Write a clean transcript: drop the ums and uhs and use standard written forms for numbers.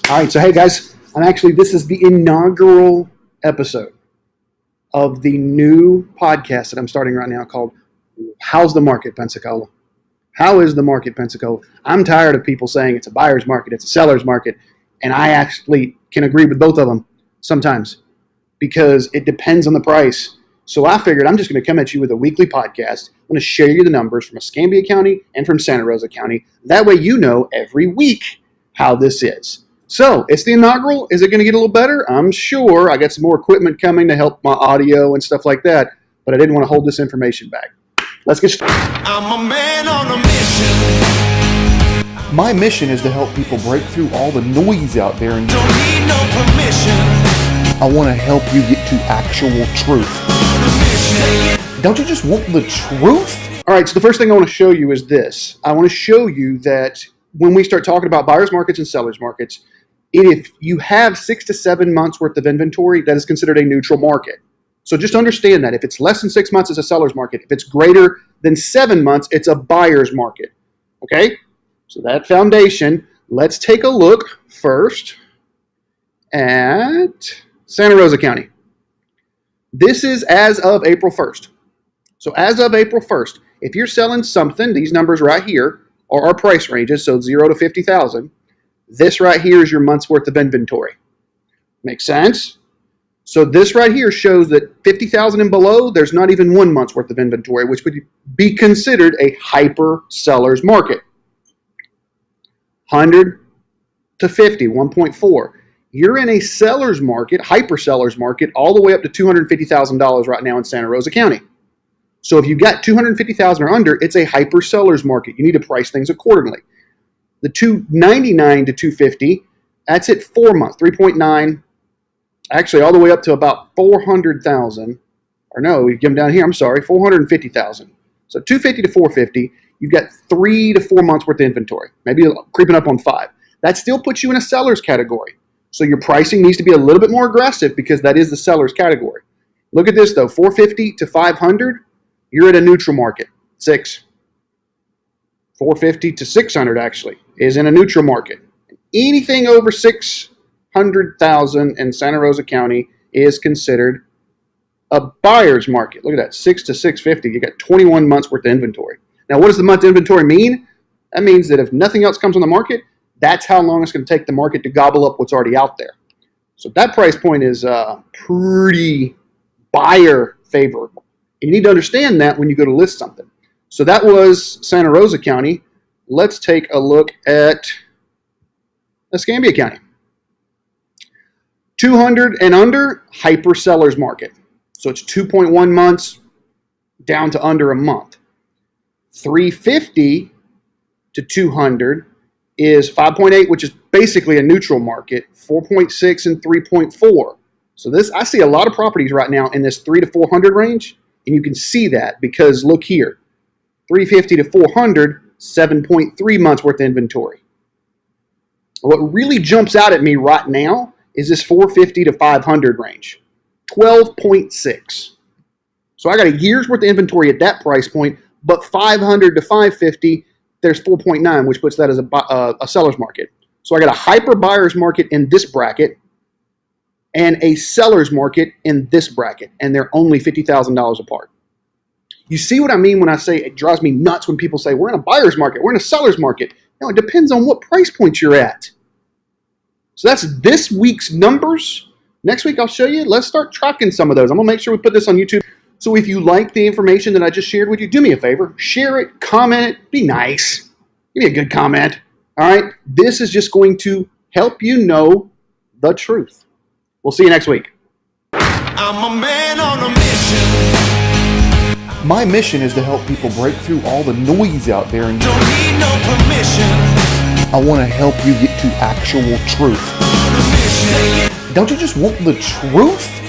All right, so hey guys, this is the inaugural episode of the new podcast that I'm starting right now called How's the Market, Pensacola? How is the market, Pensacola? I'm tired of people saying it's a buyer's market, it's a seller's market, and I actually can agree with both of them sometimes because it depends on the price. So I figured I'm just going to come at you with a weekly podcast. I'm going to share you the numbers from Escambia County and from Santa Rosa County. That way you know every week how this is. So it's the inaugural. Is it going to get a little better? I'm sure. I got some more equipment coming to help my audio and stuff like that, but I didn't want to hold this information back. Let's get started. I'm a man on a mission. My mission is to help people break through all the noise out there and Don't need no permission. I want to help you get to actual truth. Don't you just want the truth? All right, so the first thing I want to show you is this. I want to show you that when we start talking about buyer's markets and seller's markets, if you have 6 to 7 months worth of inventory, that is considered a neutral market. So just understand that if it's less than 6 months, it's a seller's market. If it's greater than 7 months, it's a buyer's market. Okay? So that foundation, let's take a look first at Santa Rosa County. This is as of April 1st. So as of April 1st, if you're selling something, these numbers right here are our price ranges, so 0 to 50,000. This right here is your month's worth of inventory. Make sense? So this right here shows that 50,000 and below, there's not even 1 month's worth of inventory, which would be considered a hyper seller's market. 100 to 50, 1.4. You're in a seller's market, hyper seller's market, all the way up to $250,000 right now in Santa Rosa County. So if you've got 250,000 or under, it's a hyper seller's market. You need to price things accordingly. The 299 to 250, that's at 4 months, 3.9, actually all the way up to about 400,000. Or no, we give them down here, I'm sorry, 450,000. So 250 to 450, you've got 3 to 4 months worth of inventory, maybe creeping up on 5. That still puts you in a seller's category. So your pricing needs to be a little bit more aggressive because that is the seller's category. Look at this though, 450 to 500, you're at a neutral market, 6. 450 to 600 actually is in a neutral market. Anything over 600,000 in Santa Rosa County is considered a buyer's market. Look at that, 6 to 650. You got 21 months worth of inventory. Now, what does the month inventory mean? That means that if nothing else comes on the market, that's how long it's going to take the market to gobble up what's already out there. So that price point is pretty buyer favorable. And you need to understand that when you go to list something. So that was Santa Rosa County. Let's take a look at Escambia County. 200 and under, hyper seller's market. So it's 2.1 months down to under a month. 350 to 200 is 5.8, which is basically a neutral market. 4.6 and 3.4. So this, I see a lot of properties right now in this 3 to 400 range, and you can see that because look here. 350 to 400, 7.3 months worth of inventory. What really jumps out at me right now is this 450 to 500 range, 12.6. So I got a year's worth of inventory at that price point, but 500 to 550, there's 4.9, which puts that as a seller's market. So I got a hyper buyer's market in this bracket and a seller's market in this bracket, and they're only $50,000 apart. You see what I mean when I say it drives me nuts when people say we're in a buyer's market, we're in a seller's market. No, it depends on what price point you're at. So that's this week's numbers. Next week I'll show you. Let's start tracking some of those. I'm going to make sure we put this on YouTube. So if you like the information that I just shared with you, do me a favor. Share it, comment it, be nice. Give me a good comment. All right? This is just going to help you know the truth. We'll see you next week. I'm a man on a mission. My mission is to help people break through all the noise out there and Don't need no permission. I want to help you get to actual truth. On a mission. Don't you just want the truth?